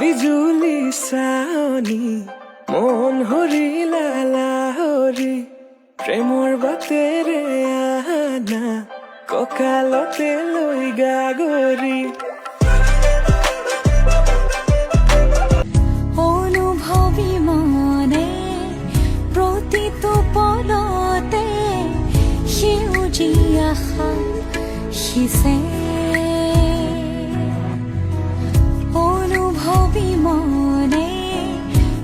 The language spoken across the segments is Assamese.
বিজুলি চাৱনি মন হৰিলা লাহৰি প্ৰেমৰ বাটেৰে আনা কঁকালতে লৈ গাগৰি অনুভৱী মনে প্ৰতিটো পলতে সেউজীয়া শাল সিঁচে অনুভৱী মনে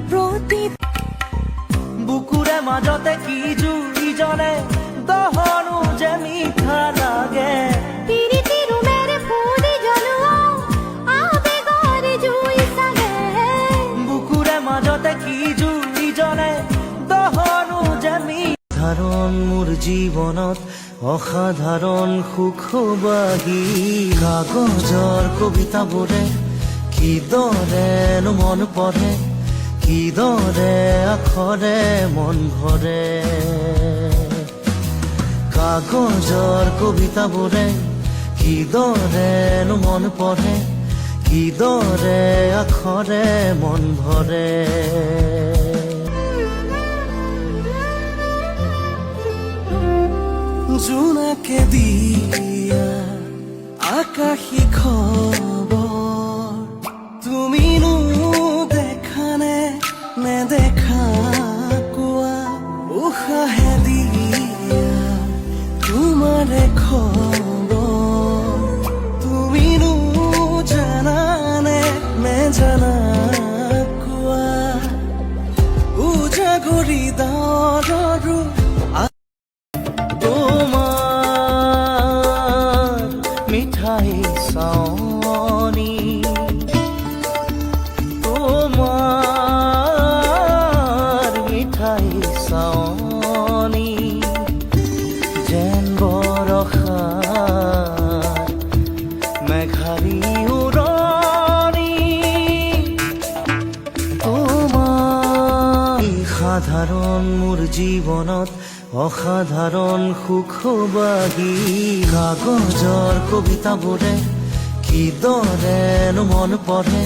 প্ৰতি বুকুৰে মাজতে কি জুই জ্বলে দহনো যে মিঠা লাগে পিৰিতি ৰুমেৰে ফুলি জ্বলোৱা আবেগৰে জুই চাগে বুকুৰে মাজতে কি জুই জ্বলে দহনো যে সাধাৰণ মোৰ জীৱনত অসাধাৰণ সুখবাহী কাগজৰ কবিতাবোৰে কিদৰেনো মন পঢ়ে কিদৰে আখৰে মন ভৰে কাগজৰ কবিতাবোৰে কিদৰেনো মন পঢ়ে কিদৰে আখৰে মন ভৰে জোনাকে দিয়া আকাশী খবৰ তুমিনো দেখা নে নেদেখা কোৱা উশাহে দিয়া তোমাৰে খবৰ তুমিনো জানানে নেজানা কোৱা উজাগৰি ডাৱৰৰো মিঠাই চাৱনি তোমাৰ মিঠাই চাৱনি যেন বৰষাৰ মেঘাৰী উৰণি তোমাৰ সাধাৰণ মোৰ জীৱনত অসাধাৰণ সুখবাহী কাগজৰ কবিতাবোৰে কিদৰেনো মন পঢ়ে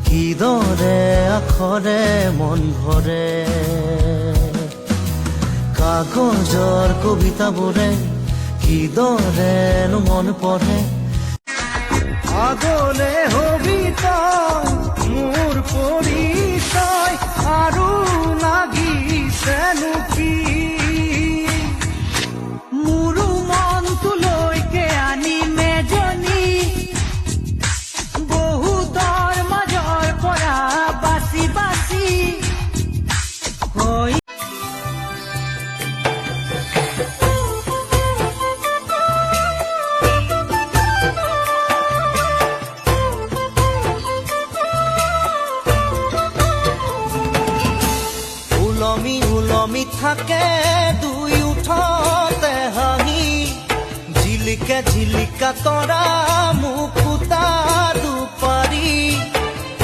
কিদৰে আখৰে মন ভৰে কাগজৰ কবিতাবোৰে কিদৰেনো মন পঢ়ে আগলে হবি তই মোৰ পৰিচয় আৰু লাগিছেনো কি উলমি থাকে দুই উঠতে হাঁহি ঝিলিকে ঝিলিকা তৰা মুকুতা দুপাৰি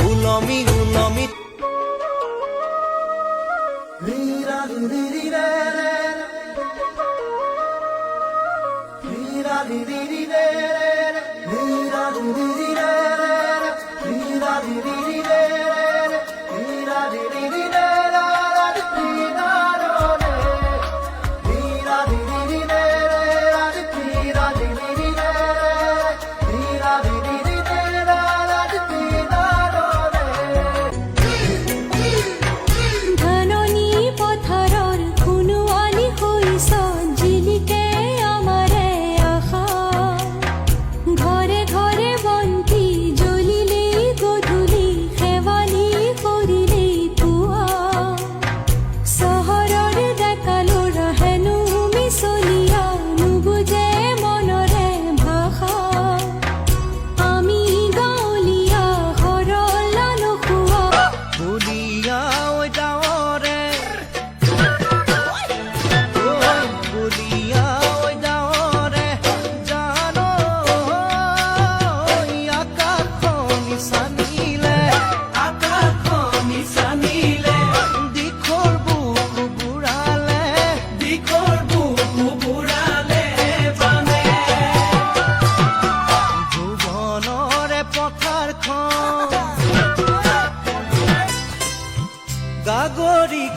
উলমি উলমি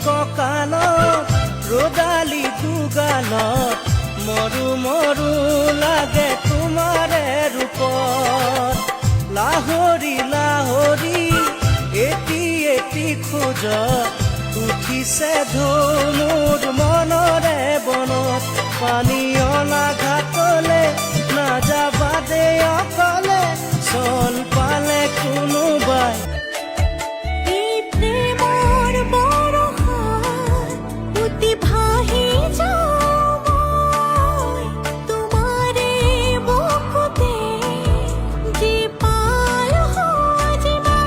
কঁকালত ৰদালি দুগালত মৰু মৰু লাগে তোমাৰে ৰূপত লাহৰি লাহৰি এটি এটি খোজত উঠিছে ধুমুৰ মনৰে বনত পানী অনা ঘাটলে নাযাবা দে অকলে চল পালে কোনোবাই এই প্ৰেমৰ বৰষাত উটি ভাহি যাওঁ মই তোমাৰে বুকুতে জীপাল সজিবা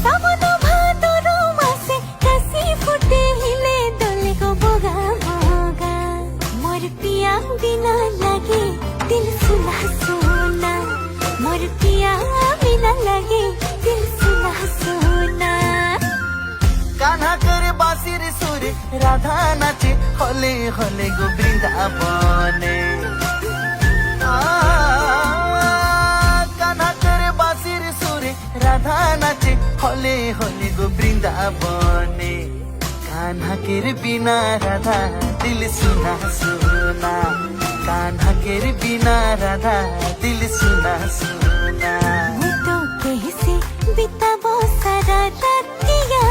চাবন ভাদৰ মাছে কাঁচি ফুটিলে দলে বগা বগা মোৰ পিয়া বিনা লাগে দিল সুনা সুনা मोर पिया बिना लगे दिल सुना सुना কান্হা করে বাঁশির সুরে রাধা নাচে হলে হলে গো বৃন্দাবনে কান্হা করে বাঁশির সুরে রাধা নাচে হলে হলে গো বৃন্দাবনে কাन्हा के बिना राधा दिल सुना सुना कान्हा के बिना राधा दिल सुना सुना मैं तो कैसे बिताबो सारा रातिया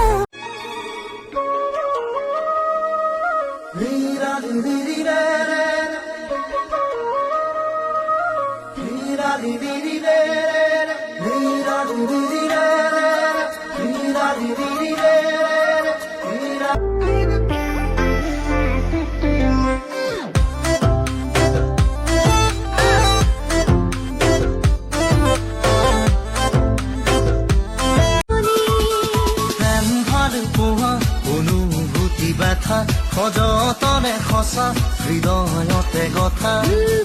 প্ৰেম ভাল পোৱা অনুভূতি ব্যথা সযতনে সঁচা হৃদয়তে গথা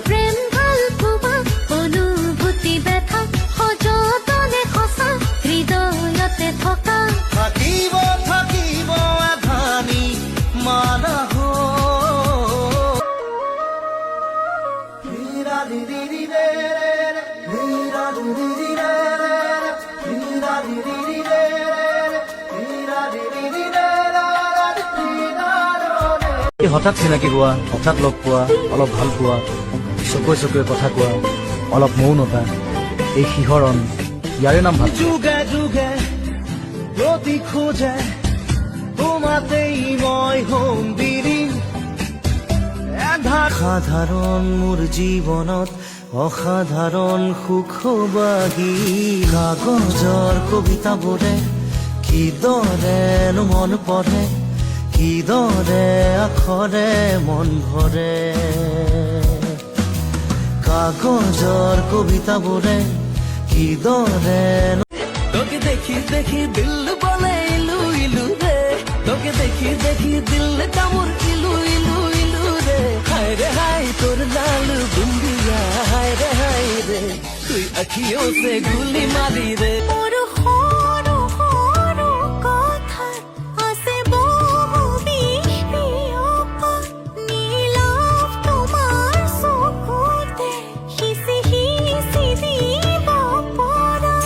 প্ৰেম ভাল পোৱা অনুভূতি ব্যথা সযতনে সঁচা হৃদয়তে থকা থাকিব থাকিব আধানি মানা হো হঠাৎ চিনাকি হোৱা হঠাৎ লগ পোৱা অলপ ভাল পোৱা চকুৱে চকুৱে কথা কোৱা অলপ মৌনতা এই শিহৰণ ইয়াৰে নাম ভাল যুগে যুগে গতি খোজে তোমাতেই মই সন্দিৰি সাধাৰণ মোৰ জীৱনত অসাধাৰণ সুখ বাগি কাগজৰ কবিতাবোৰে কিদৰেনো মন পঢ়ে কিদৰে আখৰে মন ভৰে কাগজৰ কবিতাবোৰে কিদৰে তোকে দেখি দেখি দিল বলে ইলু ইলু রে তোকে দেখি দেখি দিল কামুর ইলু ইলু ইলু রে হায় রে হায় তোর লাল বিন্দিয়া হায় রে তুই আখিयों से গুলি মারি রে মোর সৰু সৰু কথাত আছে বহু বিস্মৃতি নীলাভ তোমাৰ চকুতে সিঁচি সিঁচি দিব পৰা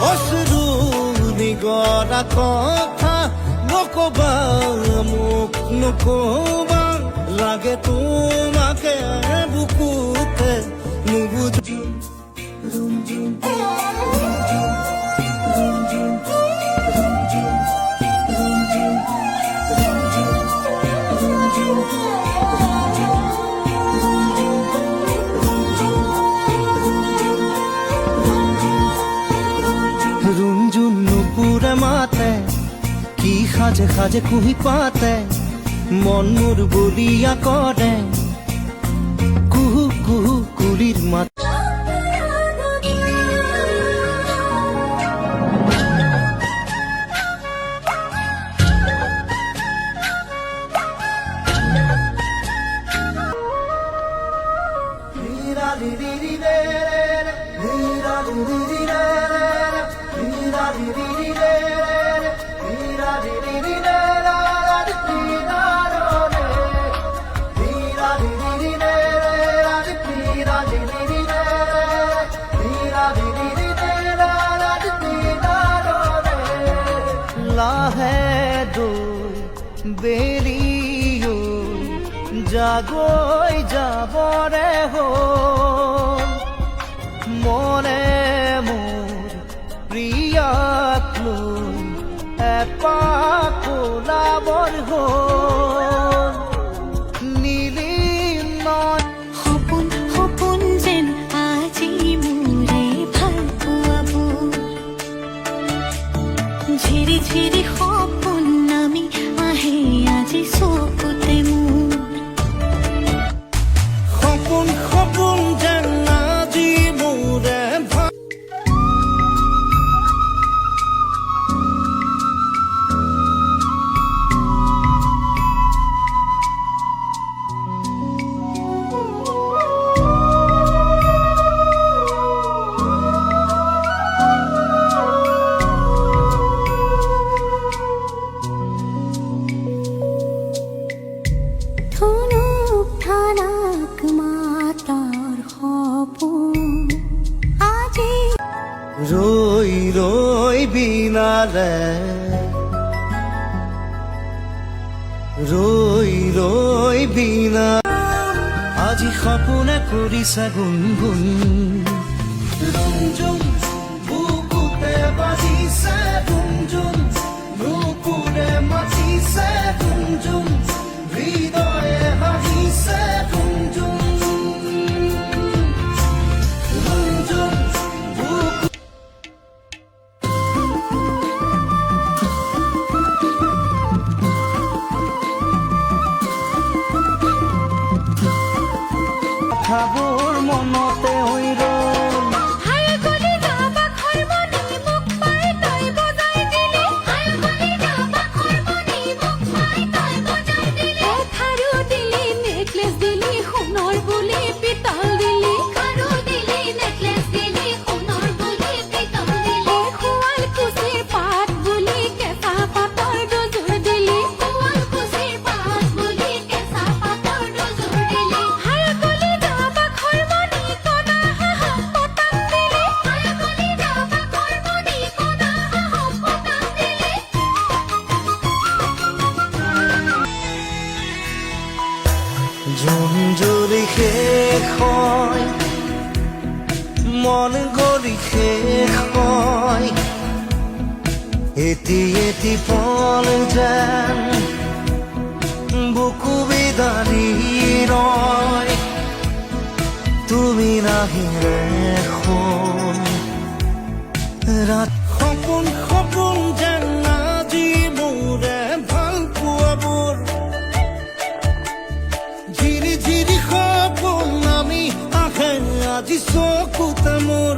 অশ্ৰু নিগৰা কথা নকবা মোক নকবা লাগে তোমাকে বুকুতে নুবুজি ৰুঞ্জুন নুপুৰে মাতে কি সাজে সাজে কুহি পাতে মন মোৰ বলিয়া কৰে কুহু কুহু কুলিৰ মাত বেলিও জাগৈ যাবৰে হ'ল মনে মোৰ প্ৰিয়াক লৈ এপাক ওলাবৰ হ'ল নীলিম নদ সপোন সপোন যেন আজি মোৰে ভাল পোৱাবোৰ ঝিৰি ঝিৰি সপোন নামি আহে আজি চকুতে মোৰ সপোন সপোন যেন আজি মোৰে ভাল থুনুক থানাক মাতাৰ সপোন আজি ৰৈ ৰৈ বিনালে ৰৈ ৰৈ বিনা আজি সপোনে কৰিছা গুণগুণ ৰুমঝুম বুকুতে বাজিছে গুঞ্জুম নুপুৰে মাতিছে গুঞ্জুম হৃদয়ে হাঁহিছে গুঞ্জুম গুঞ্জুম বুকু কথাবোৰ মনতে হৈ ৰ'ল হাই গলি যাবা খৰমনি মোক পাই তই বজাই দিলি হাই গলি যাবা খৰমনি মোক পাই তই বজাই দিলি খাৰু দিলি নেকলেছ দিলি সোণৰ বুলি পিতল দিলি খাৰু দিলি নেকলেছ দিলি সোণৰ বুলি পিতল দিলি শুৱালকুছিৰ পাত বুলি কেঁচা পাতৰ দুযোৰ দিলি শুৱালকুছিৰ পাত বুলি কেঁচা পাতৰ দুযোৰ দিলি হাই গলি যাবা খৰমনি কনা হাঁহ পতান দিলি হাই গলি যাবা খৰমনি কনা হাঁহ পতান দিলি জোন যদি শেষ হয় মন গলি শেষ হয় এটি এটি পল যেন বুকু বিদাৰি ৰয় তুমি নাহিলে শুন ৰাত সপোন সপোন যেন আজি মোৰে ভাল পোৱাবোৰ ঝিৰি ঝিৰি সপোন নামি আহে আজি চকুতে মোৰ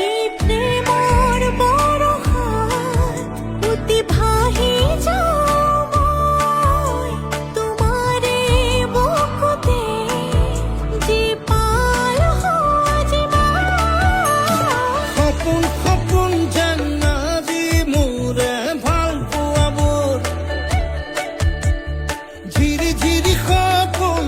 এই প্ৰেমৰ বৰষাত উটি ভাহি যাওঁ মই তোমাৰে বুকুতে জীপাল সজীৱা সপোন সপোন যেন আজি মোৰে ভাল পোৱাবোৰ ঝিৰি ঝিৰি সপোন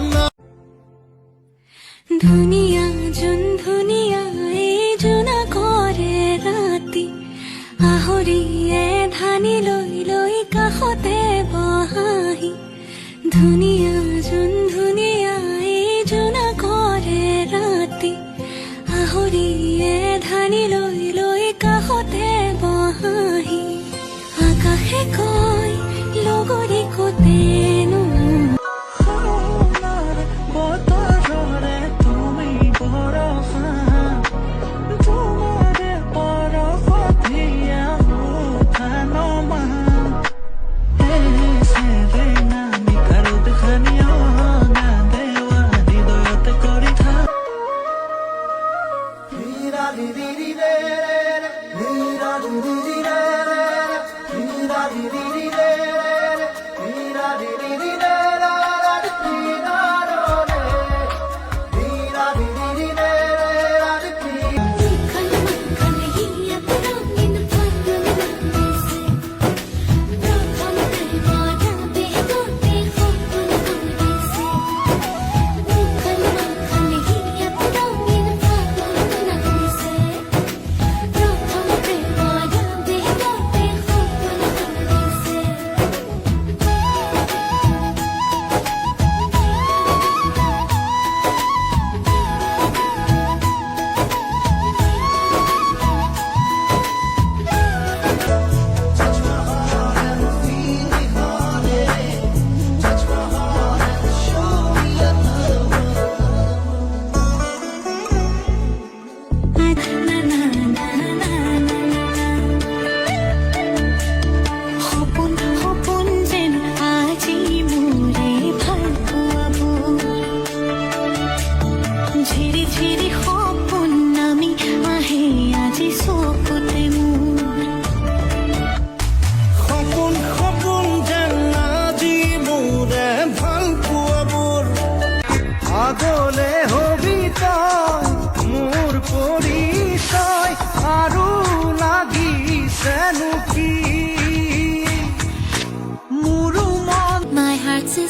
ধুনীয়া যোন ধুনীয়া এই জোনা কৰে ৰাতি আহৰিয়ে ধানি লৈ লৈ কাষতে বহাহি ধুনীয়া যোন ধুনীয়া এই জোনা কৰে ৰাতি আহৰিয়ে ধানি লৈ লৈ কাষতে বহাহি আকাশে কয় লগৰী কোতেনো বতৰৰে তুমি বৰষা তোমাৰে বৰফতীয়া উঠা নমা সেৰেঙা নিকাৰত খানিয় গা দেৱা হৃদয়তে কৰি থা হীৰা দিদি ৰে হীৰা দিদি ৰে হীৰা দিদি ৰে হীৰা দিদি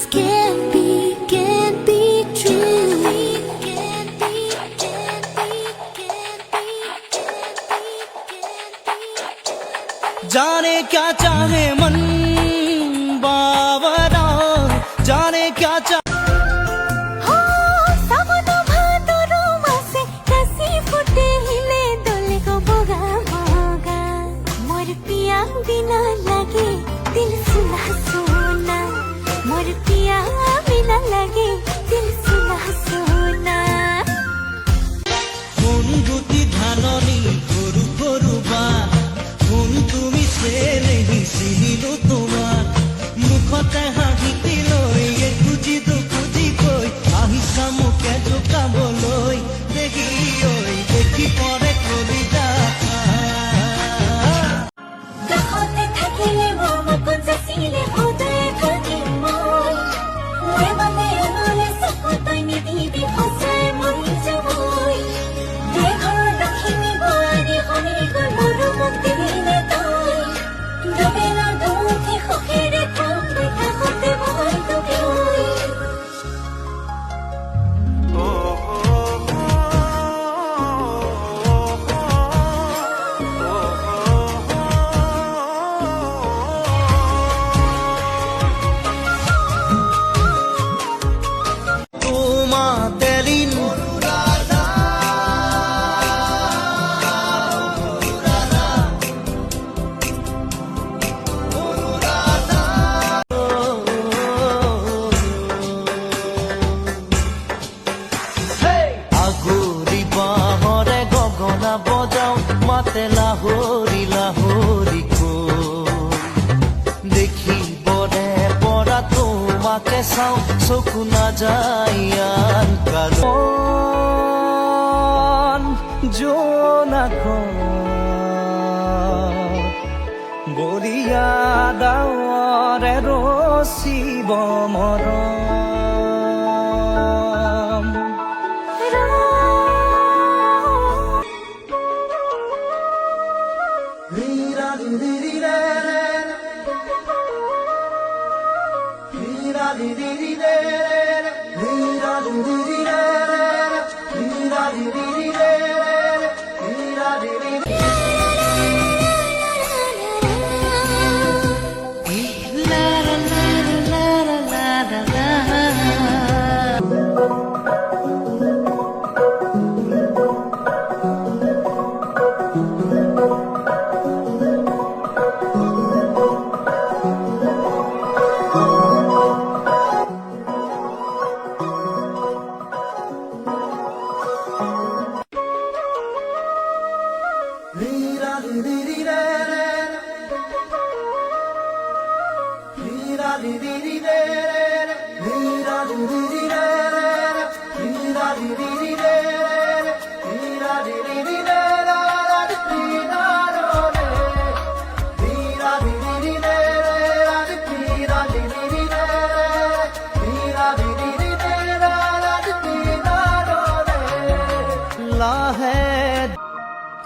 can't be true. जाने क्या चाहे मन बावरा जाने क्या चाहे हो सावन भादरो मासे काशी फुटे हिले दोलेको बोगा बोगा मोर पिया बिना लागे दिल सुना सुना मोर पिया बिना लागे दिल सुना सुना কোন গতি ধাননি গরু গরু বা কোন তুমি চেনেহি চিনিলো তোমাক মুখতে হাঁহি লৈ খুজি দুখুজি কৈ আহিছা মোকে জোকাবলৈ দেখি ঐ দেখি পৰে কলিজা কাষতে থাকিলে মন যাচিলে সদায় থাকিম মই মানে নহলে চকু তই নিদিবি সঁচাই মৰি যাবই ঘৰৰ দক্ষিণী বোৱাৰী শনি গৈ মোৰো মোক দিবিনে তই দুবেলা দুমুঠি সুখেৰে খাম কাষতে মই তোকে তোমাতে দিন আগুৰি বাঁহৰে গগনা বজাও মাতে লাহৰি লাহৰি দেখিবৰে পৰা তোমাকে চাওঁ চকু নাযায় আন কাল জোনাখন বলিয়া ডাৱৰে ৰচিব মৰম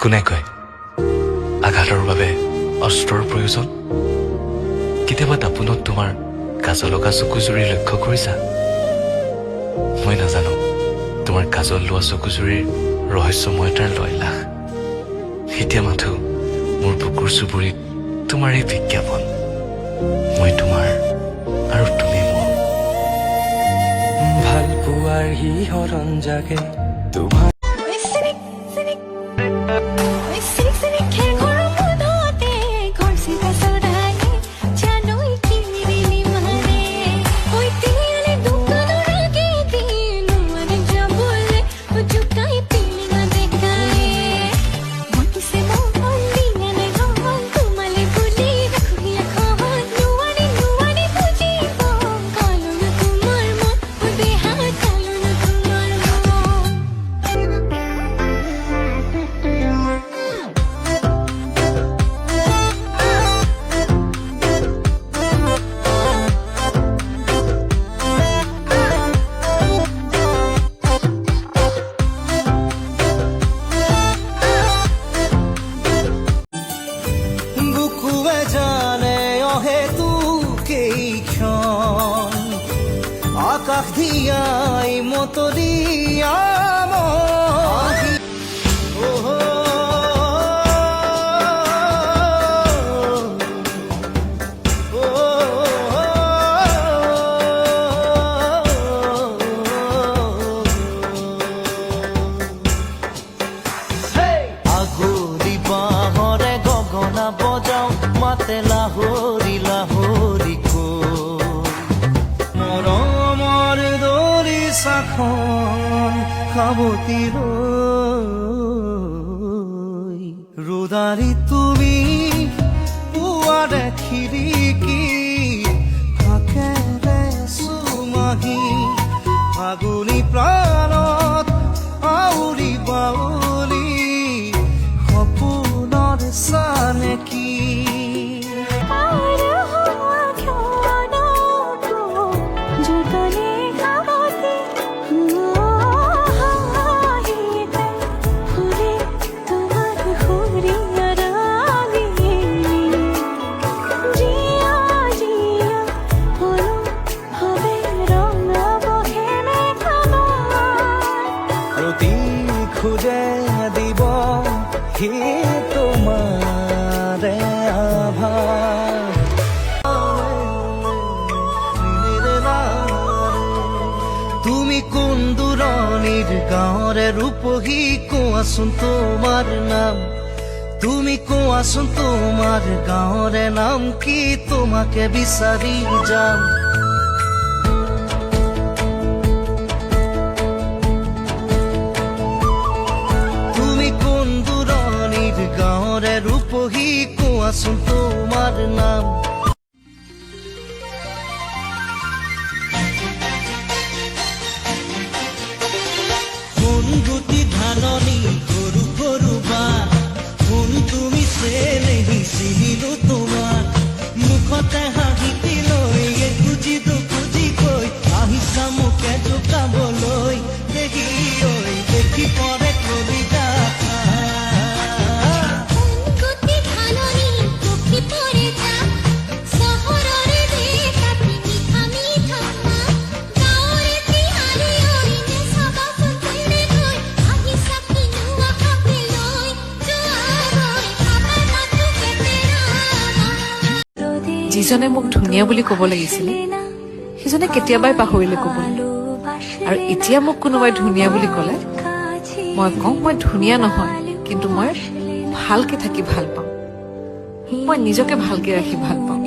কোনে কয় আঘাতৰ বাবে অস্ত্ৰৰ প্ৰয়োজন কেতিয়াবা দাপোনত তোমাৰ কাজল লগা চকুজুৰি লক্ষ্য কৰিছা মই নাজানো তোমাৰ কাজল লোৱা চকুজুৰিৰ ৰহস্যময়তাৰ লয়লাস এতিয়া মাথো মোৰ বুকুৰ চুবুৰীত তোমাৰ এই বিজ্ঞাপন মই তোমাৰ আৰু তুমি মোৰ ভাল পোৱাৰ শিহৰণ জাগে তোমাৰ আহিয়াই মতৰিয়াম আগলি বাহৰে গগনা বজাও মাতে লাহৰি লাহৰি মৰমৰ দৰি চাখন খাবতি ৰোদাৰি তুমি পুৱাৰে খিৰিকী কাষেৰে চুমাহি ফাগুনী প্ৰাণত আউৰি বাউলি সপোনৰ চানেকি পাৰ হোৱা ক্ষণকো যতনে সাহসী হাঁহিতে ফুলে তোমাৰ সুৰীয়াৰ ৰাগী জিয়া জিয়া হলো হবে ৰঙাবহে মেঘাবাৰ প্ৰতি খোজে দিব হি তোমাৰে আভাস তুমি কোন দূৰণিৰ গাঁৱৰে ৰূপহী কোৱাচোন তোমাৰ নাম তুমি কোৱাচোন তোমাৰ গাঁৱৰে নাম কি তোমাকে বিচাৰি যাম তুমি কোন দূৰণিৰ গাঁৱৰে ৰূপহী কোৱাচোন তোমাৰ নাম গুটি ধাননি সৰু সৰু বা কোন তুমি চেনেহি চিনিলো তোমাৰ মুখতে হাঁহিটি লৈ খুজি দুখুজি কৈ আহিছা মোকে জোকাবলৈ দেখি ঐ দেখি পৰে কবিতা গতি ধাননি পক্ষী পৰে যাম চহৰৰে দেখাতি মিঠা মিঠা গাঁৱৰে তিহাৰী ঐনে চাবাচোন কোনে গৈ আহিছা কিনুৱা কাপে লৈ যোৱাবৈ আমাৰ মাথো কেতেৰা যিজনে মোক ধুনীয়া বুলি ক'ব লাগিছিলে সিজনে কেতিয়াবাই পাহৰিলে ক'বলৈ আৰু এতিয়া মোক কোনোবাই ধুনীয়া বুলি ক'লে মই কওঁ মই ধুনীয়া নহয় কিন্তু মই ভালকে থাকি ভাল পাওঁ মই নিজকে ভালকে ৰাখি ভাল পাওঁ